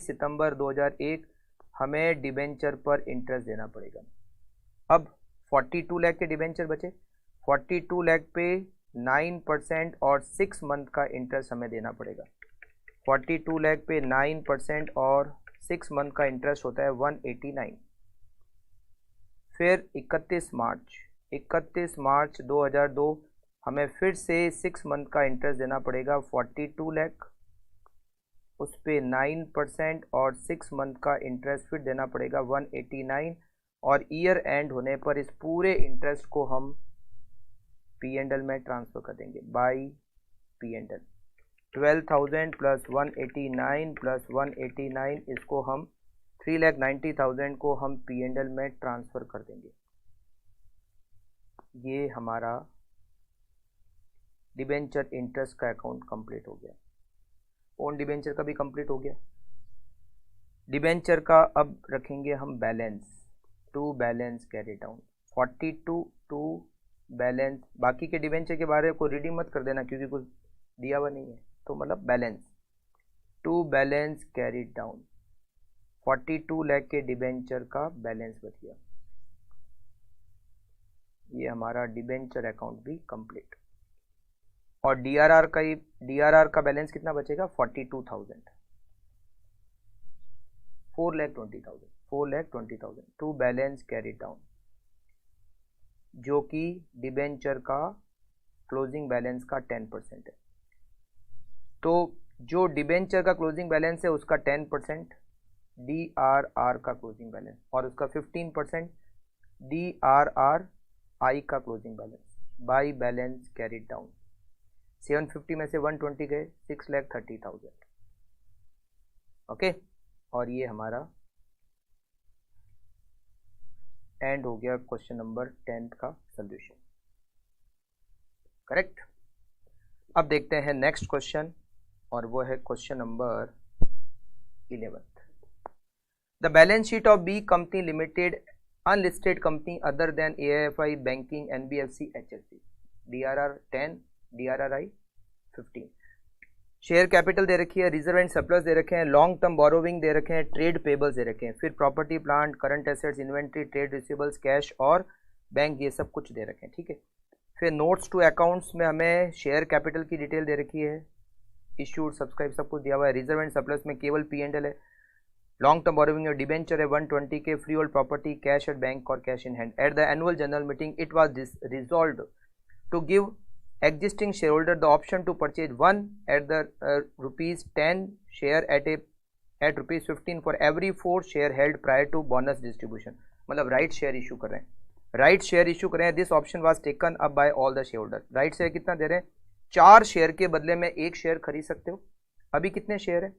Speaker 1: सितंबर 2001 हमें डिबेंचर पर इंटरेस्ट देना पड़ेगा। अब 42 लाख के डिबेंचर बचे, 42 लाख पे 9% और 6 मंथ का इंटरेस्ट हमें देना पड़ेगा। 42 लाख पे 9% और 6 मंथ का इंटरेस्ट होता है 189। फिर 31 मार्च 2002 हमें फिर से 6 मंथ का इंटरेस्ट देना पड़ेगा 42 लाख, उस पे 9% और 6 मंथ का इंटरेस्ट फिर देना पड़ेगा 189, और ईयर एंड होने पर इस पूरे इंटरेस्ट को हम P&L में ट्रांसफर कर देंगे बाई P&L। 12,000 प्लस 189 प्लस 189, इसको हम 3,90,000 को हम P&L में ट्रांसफर कर देंगे। ये हमारा डिबेंचर इंटरेस्ट का अकाउंट कंप्लीट हो गया। ओन डिबेंचर का भी कंप्लीट हो गया। डिबेंचर का अब रखेंगे हम balance, to balance carry down 42 to balance. बाकी के डिबेंचर के बारे को रिडीम मत कर देना क्योंकि कुछ दिया हुआ नहीं है, तो मतलब balance to balance carry down 42 lakh के डिबेंचर का बैलेंस बच गया। ये हमारा डिबेंचर अकाउंट भी कंप्लीट। और डीआरआर का बैलेंस कितना बचेगा? 42,000, 4,20,000 टू बैलेंस कैरी डाउन। जो कि डिबेंचर का क्लोजिंग बैलेंस का 10% है। तो जो डिबेंचर का क्लोजिंग बैलेंस है उसका 10% DRR का क्लोजिंग बैलेंस, और उसका 15% DRR आई का closing balance by balance carried down. 750 में से 120 गए, 6,30,000। ओके, और ये हमारा एंड हो गया क्वेश्चन नंबर 10 का सोल्यूशन। करेक्ट। अब देखते हैं नेक्स्ट क्वेश्चन, और वो है question number 11। The balance sheet of B company limited unlisted company other than AIFI banking NBFC HFC। DRR 10, DRRI 15। Share capital दे रखी है, रिजर्व एंड सरप्लस दे रखे हैं, लॉन्ग टर्म बोरोविंग दे रखे हैं, ट्रेड पेबल्स दे रखे हैं, फिर property plant, current assets, inventory, trade receivables, cash और बैंक, ये सब कुछ दे रखे हैं। ठीक है। फिर नोट्स टू अकाउंट्स में हमें शेयर कैपिटल की डिटेल दे रखी है, इश्यूड, सब्सक्राइब, सब कुछ दिया हुआ है। रिजर्व एंड सरप्लस में केवल P&L है। लॉन्ग टर्म बोरोविंग में डिबेंचर है 120 के, freehold property, cash at bank और cash in hand. At the annual general meeting it was resolved to give existing shareholder the option to purchase one at the ₹10 share at ₹15 for every 4 share held prior to bonus distribution। मतलब right share issue कर रहे हैं, right share issue कर रहे हैं। This option was taken up by all the share holder. Right share कितना दे रहे हैं? 4 शेयर के बदले में 1 शेयर खरीद सकते हो। अभी कितने शेयर है?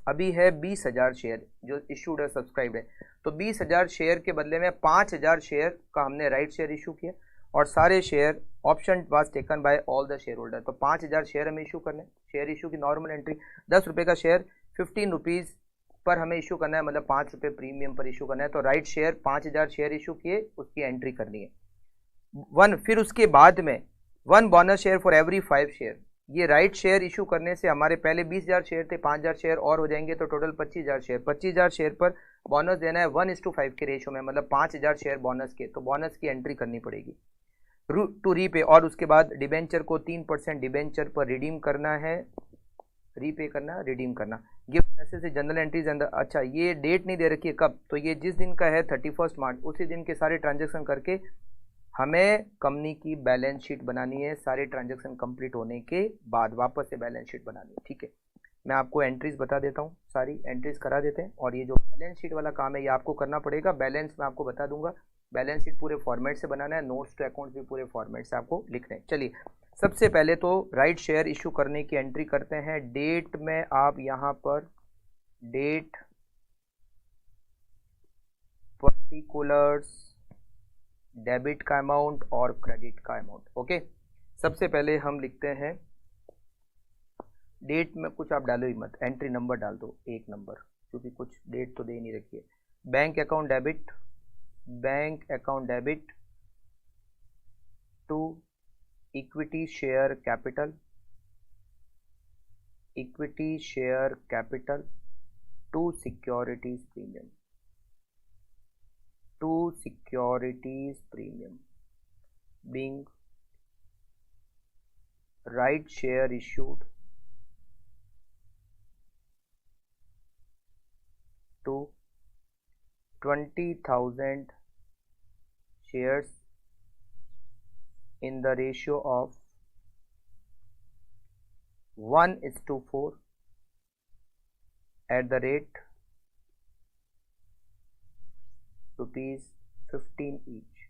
Speaker 1: अभी है 20,000 शेयर जो इशूड है, सब्सक्राइब है। तो 20,000 शेयर के बदले में 5,000 शेयर का हमने राइट शेयर इशू किया, और सारे share option was taken by all the share holder. तो 5,000 शेयर हमें इशू करने। शेयर इशू की नॉर्मल एंट्री 10 रुपये का शेयर 15 रुपीज़ पर हमें इशू करना है, मतलब 5 रुपये प्रीमियम पर इशू करना है। तो राइट शेयर 5,000 शेयर इशू किए, उसकी एंट्री करनी है 1। फिर उसके बाद में 1 bonus share for every 5 share. ये राइट शेयर इशू करने से हमारे पहले 20,000 शेयर थे, 5,000 शेयर और हो जाएंगे, तो टोटल 25,000 शेयर। 25,000 शेयर पर बोनस देना है 1:5 के रेशो में, मतलब 5,000 शेयर बोनस के। तो बोनस की एंट्री करनी पड़ेगी टू रीपे। और उसके बाद डिबेंचर को 3% डिबेंचर पर रिडीम करना है, रीपे करना, रिडीम करना। गिव से जनरल एंट्रीज अंदर। अच्छा, ये डेट नहीं दे रखी है कब, तो ये जिस दिन का है 31 मार्च, उसी दिन के सारे ट्रांजेक्शन करके हमें कंपनी की बैलेंस शीट बनानी है। सारे ट्रांजेक्शन कंप्लीट होने के बाद वापस से बैलेंस शीट बनानी है। ठीक है, मैं आपको एंट्रीज बता देता हूँ, सारी एंट्रीज करा देते हैं। और ये जो बैलेंस शीट वाला काम है ये आपको करना पड़ेगा। बैलेंस मैं आपको बता दूंगा, बैलेंस शीट पूरे फॉर्मेट से बनाना है, नोट्स टू अकाउंट्स भी पूरे फॉर्मेट से आपको लिखने हैं। चलिए, सबसे पहले तो राइट शेयर इशू करने की एंट्री करते हैं। डेट में आप यहाँ पर डेट, पर्टिकुलर्स, डेबिट का अमाउंट और क्रेडिट का अमाउंट। ओके, सबसे पहले हम लिखते हैं डेट में कुछ आप डालो ही मत, एंट्री नंबर डाल दो 1 नंबर, क्योंकि कुछ डेट तो दे नहीं रखी है। Bank account debit, bank account debit to equity share capital, equity share capital to securities premium, to securities premium being right share issued to 20,000 shares in the ratio of 1:4 at the rate ₹15 each।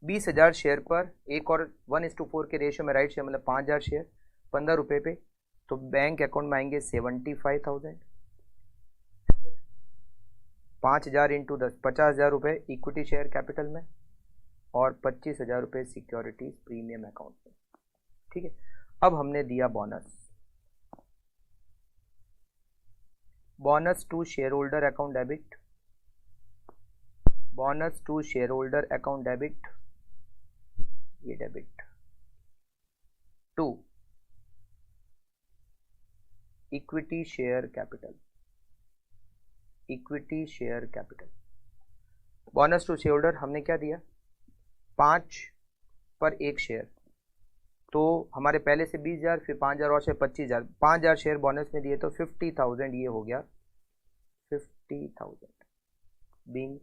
Speaker 1: 20,000 share पर एक और 1:4 के ratio में right share, मतलब 5,000 share 15 रुपये पे। तो bank account में आएंगे 75,000, 5,000 इंटू 10 50,000 रुपये इक्विटी शेयर कैपिटल में, और 25,000 रुपये सिक्योरिटीज प्रीमियम अकाउंट में। ठीक है, अब हमने दिया bonus, bonus to share holder account debit, bonus to share holder account debit, ये debit to equity share capital, equity share capital. Bonus to share holder हमने क्या दिया, 5 पर 1 शेयर, तो हमारे पहले से 20,000, फिर 5,000 और शेयर 25,000, 5,000 शेयर बोनस में दिए, तो 50,000 ये हो गया। 50,000 being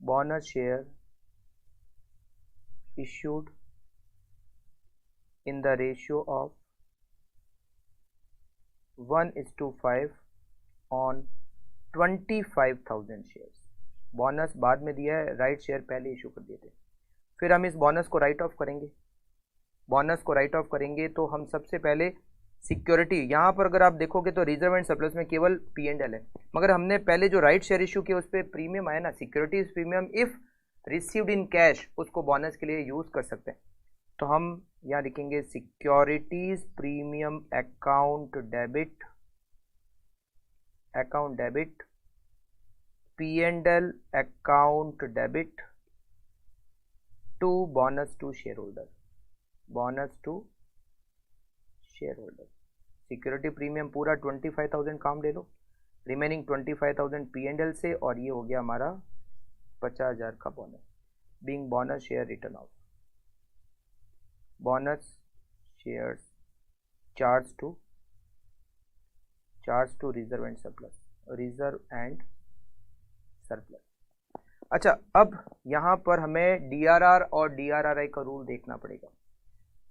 Speaker 1: bonus share issued in the ratio of 1:5 on 25,000 shares. Bonus बाद में दिया है, राइट शेयर पहले इशू कर दिए थे। फिर हम इस बोनस को राइट ऑफ करेंगे। बोनस को राइट ऑफ करेंगे तो हम सबसे पहले सिक्योरिटी, यहाँ पर अगर आप देखोगे तो रिजर्व एंड सरप्लस में केवल P&L है, मगर हमने पहले जो राइट शेयर इशू किया उस पर प्रीमियम आया ना, securities premium if received in cash, उसको बोनस के लिए यूज कर सकते हैं। तो हम यहाँ लिखेंगे securities premium account debit, P&L account debit to bonus to share holder, security premium पूरा 25,000 काम ले लो, रिमेनिंग 25,000 P&L से, और ये हो गया हमारा 50,000 का bonus. Being bonus share return of bonus shares charge to reserve and surplus. अच्छा, अब यहाँ पर हमें DRR और DRRI का रूल देखना पड़ेगा।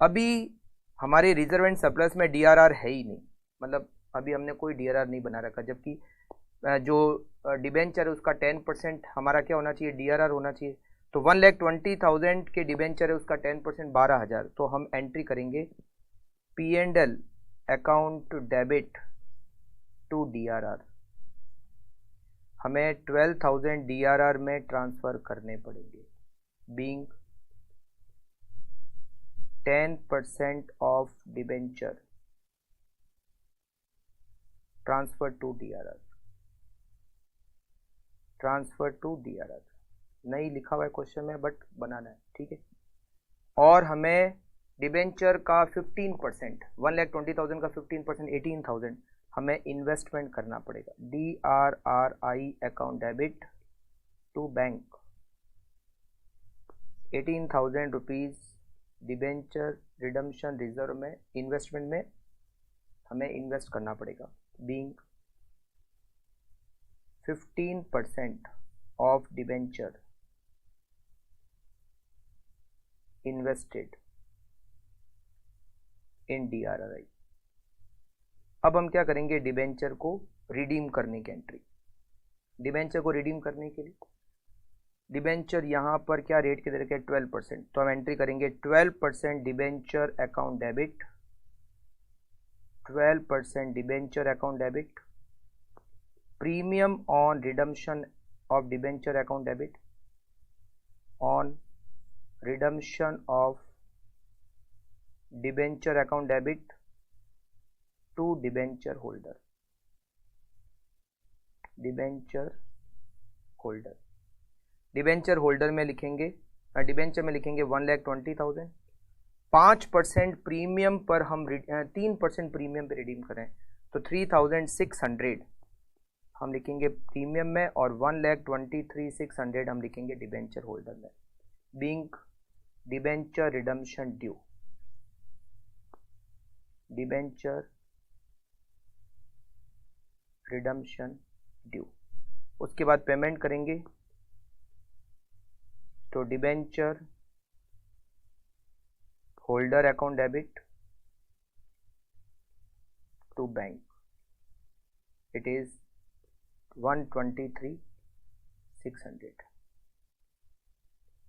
Speaker 1: अभी हमारे रिजर्व एंड सरप्लस में DRR है ही नहीं, मतलब अभी हमने कोई DRR नहीं बना रखा, जबकि जो डिबेंचर है उसका 10% हमारा क्या होना चाहिए, DRR होना चाहिए। तो 1,20,000 के डिबेंचर है, उसका 10% 12,000। तो हम एंट्री करेंगे P&L account debit to DRR, हमें 12,000 DRR में ट्रांसफर करने पड़ेंगे, being 10% of debenture transfer to DRR। नहीं लिखा हुआ है क्वेश्चन में, बट बनाना है, ठीक है। और हमें डिबेंचर का 15%, 1,20,000 का 15% 18,000 हमें इन्वेस्टमेंट करना पड़ेगा। DRRI account debit to bank, 18,000 rupees debenture redemption reserve में, इन्वेस्टमेंट में हमें इन्वेस्ट करना पड़ेगा, being 15% of debenture invested in DRRI। अब हम क्या करेंगे, डिबेंचर को रिडीम करने की एंट्री। डिबेंचर को रिडीम करने के लिए डिबेंचर यहाँ पर क्या रेट के दे रखे, 12%। तो हम एंट्री करेंगे 12% debenture account debit, 12% debenture account debit, premium on redemption of debenture account debit on redemption of debenture account debit to debenture holder, debenture holder में लिखेंगे, डिबेंचर में लिखेंगे 1,20,000। 5% प्रीमियम पर हम 3% प्रीमियम पे रिडीम करें तो 3,600 हम लिखेंगे प्रीमियम में, और 1,23,600 हम लिखेंगे डिबेंचर होल्डर में, being debenture redemption due, debenture redemption due. उसके बाद पेमेंट करेंगे तो debenture holder account debit to bank, it is 123,600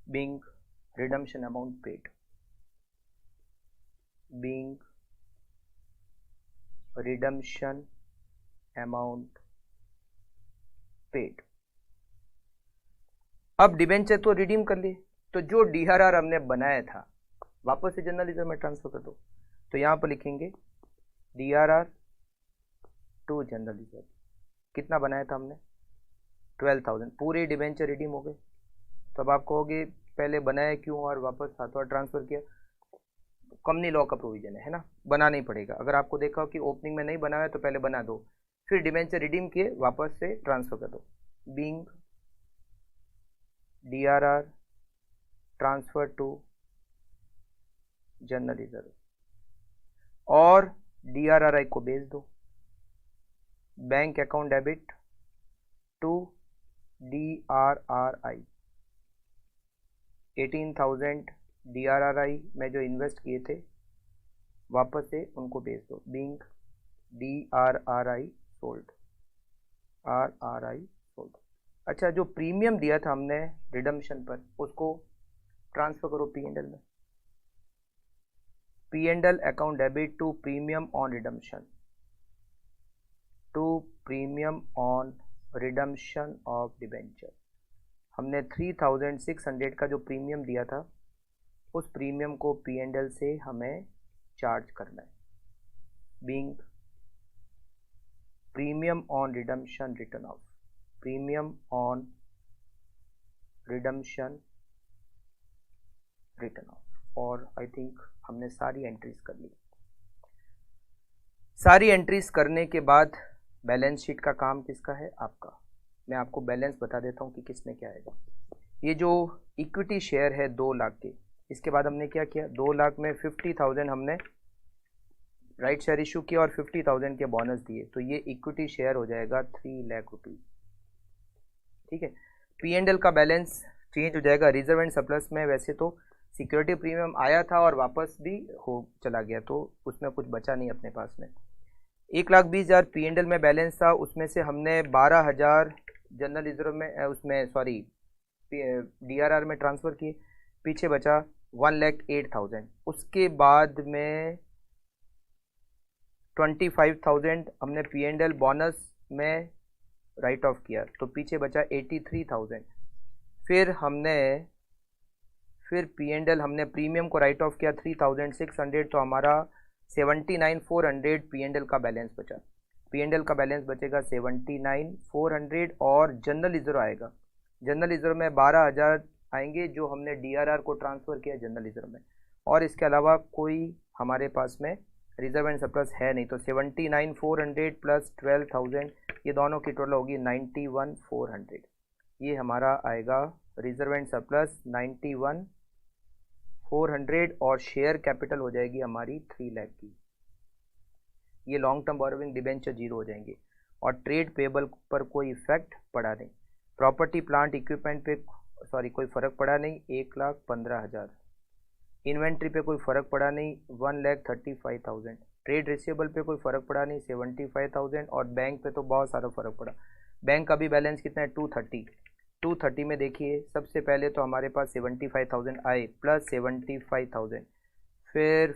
Speaker 1: being redemption amount paid, being redemption amount paid। अब डिबेंचर तो रिडीम कर लिए, तो जो DRR हमने बनाया था वापस से जनरल रिजर्व में ट्रांसफर कर दो। तो यहां पर लिखेंगे DRR टू जनरल रिजर्व। कितना बनाया था हमने, 12,000। पूरे डिबेंचर रिडीम हो गए। तो अब आप कहोगे पहले बनाया क्यों और वापस हाथों ट्रांसफर किया, कंपनी लॉ का प्रोविजन है ना, बनाना ही पड़ेगा। अगर आपको देखा हो कि ओपनिंग में नहीं बनाया तो पहले बना दो, फिर डिबेंचर रिडीम किए वापस से ट्रांसफर कर दो, being DRR transfer to general reserve, और DRRI को भेज दो bank account debit to DRRI, 18,000 DRRI में जो इन्वेस्ट किए थे वापस से उनको बेच दो, being DRRI sold, RRI sold. अच्छा, जो प्रीमियम दिया था हमने रिडम्पशन पर उसको ट्रांसफर करो P&L में, P&L account debit to premium on redemption, to premium on redemption of debenture. हमने 3,600 का जो प्रीमियम दिया था उस प्रीमियम को P&L से हमें चार्ज करना है, being premium on redemption return of, premium on redemption return of. और आई थिंक हमने सारी एंट्रीज कर ली। सारी एंट्रीज करने के बाद बैलेंस शीट का काम किसका है? आपका। मैं आपको बैलेंस बता देता हूँ कि किसमें क्या आएगा। ये जो इक्विटी शेयर है 2 लाख के, इसके बाद हमने क्या किया, 2 लाख में 50,000 हमने राइट शेयर इशू किया और 50,000 के बोनस दिए, तो ये इक्विटी शेयर हो जाएगा 3 लाख रुपीज। ठीक है, P&L का बैलेंस चेंज हो जाएगा रिजर्व एंड सरप्लस में। वैसे तो सिक्योरिटी प्रीमियम आया था और वापस भी हो चला गया, तो उसमें कुछ बचा नहीं अपने पास में। 1,20,000 P&L में बैलेंस था, उसमें से हमने 12,000 जनरल रिजर्व में उसमें सॉरी DRR में ट्रांसफ़र किए, पीछे बचा 1,08,000। उसके बाद में 25,000 हमने P&L बोनस में राइट ऑफ किया, तो पीछे बचा 83,000। फिर P&L हमने प्रीमियम को राइट ऑफ किया 3,600, तो हमारा 79,400 P&L का बैलेंस बचा। P&L का बैलेंस बचेगा 79,400 और जनरल रिजर्व आएगा। जनरल रिजर्व में 12,000 आएंगे जो हमने DRR को ट्रांसफ़र किया जनरल रिजर्व में, और इसके अलावा कोई हमारे पास में रिजर्व एंड सरप्लस है नहीं, तो 79,400 प्लस 12,000 ये दोनों की टोटल होगी 91,400। ये हमारा आएगा रिजर्व एंड सरप्लस 91,400 और शेयर कैपिटल हो जाएगी हमारी 3 लाख की। ये लॉन्ग टर्म बोरोविंग डिबेंचर 0 हो जाएंगे और ट्रेड पेबल पर कोई इफेक्ट पड़ा नहीं। प्रॉपर्टी प्लांट इक्विपमेंट पे कोई फ़र्क पड़ा नहीं, 1,15,000। इन्वेंट्री पे कोई फ़र्क पड़ा नहीं, 1,35,000। ट्रेड रिसीवेबल पे कोई फ़र्क पड़ा नहीं, 75,000। और बैंक पे तो बहुत सारा फ़र्क पड़ा। बैंक का भी बैलेंस कितना है, 230 में देखिए, सबसे पहले तो हमारे पास 75,000 आए प्लस 75,000, फिर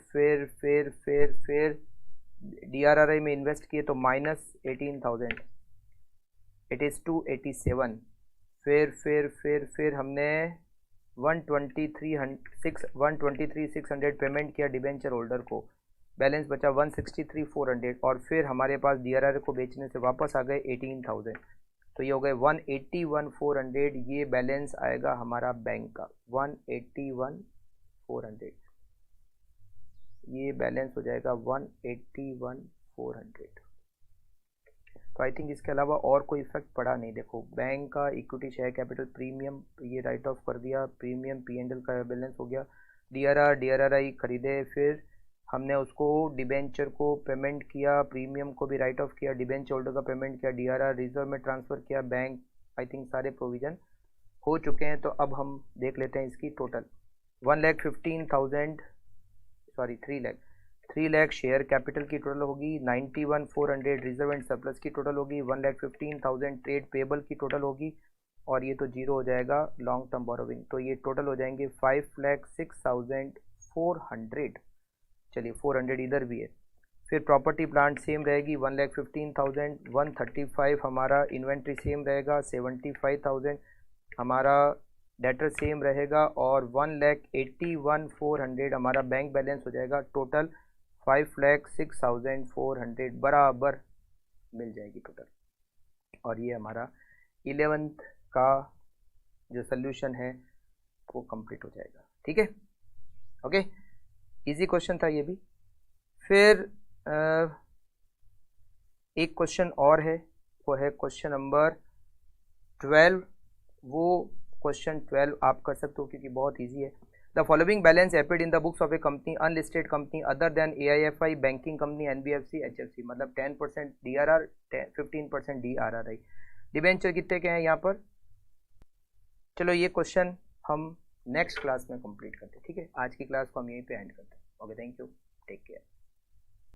Speaker 1: DRRI में इन्वेस्ट किए तो माइनस 18,000, इट इज़ 287। फिर हमने 123,600 पेमेंट किया डिबेंचर होल्डर को, बैलेंस बचा 163,400। और फिर हमारे पास DRRI को बेचने से वापस आ गए 18,000, तो ये हो गए 181,400। ये बैलेंस आएगा हमारा बैंक का 181,400, ये बैलेंस हो जाएगा 181,400। तो आई थिंक इसके अलावा और कोई इफेक्ट पड़ा नहीं। देखो, बैंक का इक्विटी शेयर कैपिटल प्रीमियम ये राइट ऑफ कर दिया, प्रीमियम P&L का बैलेंस हो गया, DRRI खरीदे, फिर हमने उसको डिबेंचर को पेमेंट किया, प्रीमियम को भी राइट ऑफ किया, डिबेंचर होल्डर का पेमेंट किया, DRR रिजर्व में ट्रांसफ़र किया, बैंक, आई थिंक सारे प्रोविज़न हो चुके हैं। तो अब हम देख लेते हैं इसकी टोटल। 3 लाख शेयर कैपिटल की टोटल होगी, 91,400 रिजर्व एंड सरप्लस की टोटल होगी, 1,15,000 ट्रेड पेबल की टोटल होगी, और ये तो 0 हो जाएगा लॉन्ग टर्म बोरोविंग। तो ये टोटल हो जाएंगे 5,06,400। चलिए 400 इधर भी है। फिर प्रॉपर्टी प्लांट सेम रहेगी 1,15,000, 135 हमारा इन्वेंट्री सेम रहेगा, 75,000 हमारा डेटर सेम रहेगा, और 1,81,400 हमारा बैंक बैलेंस हो जाएगा। टोटल 5,06,400 बराबर मिल जाएगी टोटल। और ये हमारा 11th का जो सोल्यूशन है वो कंप्लीट हो जाएगा। ठीक है, ओके, इजी क्वेश्चन था ये भी। फिर एक क्वेश्चन और है, वो है क्वेश्चन नंबर 12। वो क्वेश्चन 12 आप कर सकते हो क्योंकि बहुत इजी है। The following balance appeared in the books of a company unlisted company other than AIFI banking company NBFC HFC, मतलब 10% DRR 15% DRRI। डिबेंचर कितने के हैं यहाँ पर? चलो ये क्वेश्चन हम नेक्स्ट क्लास में कंप्लीट करते हैं। ठीक है, आज की क्लास को हम यहीं पे एंड करते हैं। Okay, thank you, take care.